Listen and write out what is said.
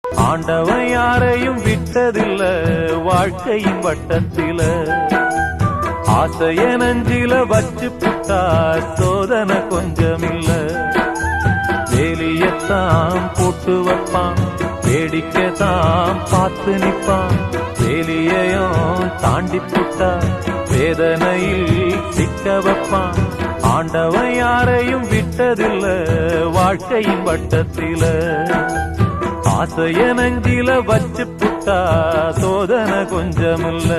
ஆண்டவன் யாரையும் விட்டதில்ல வாழ்க்கையின் வட்டத்தில, ஆசைய நஞ்சில வச்சு புட்டா சோதனை கொஞ்சமில்ல. வேலியத்தான் போட்டு வைப்பான், வேடிக்கைத்தான் பார்த்து நிப்பான். வேலியையும் தாண்டி புட்டா வேதனையில் சிக்க வைப்பான். ஆண்டவன் யாரையும் விட்டதில்ல வாழ்க்கையின் வட்டத்தில, ஆசைய நஞ்சில வச்சு புட்டா சோதனை கொஞ்சமில்ல.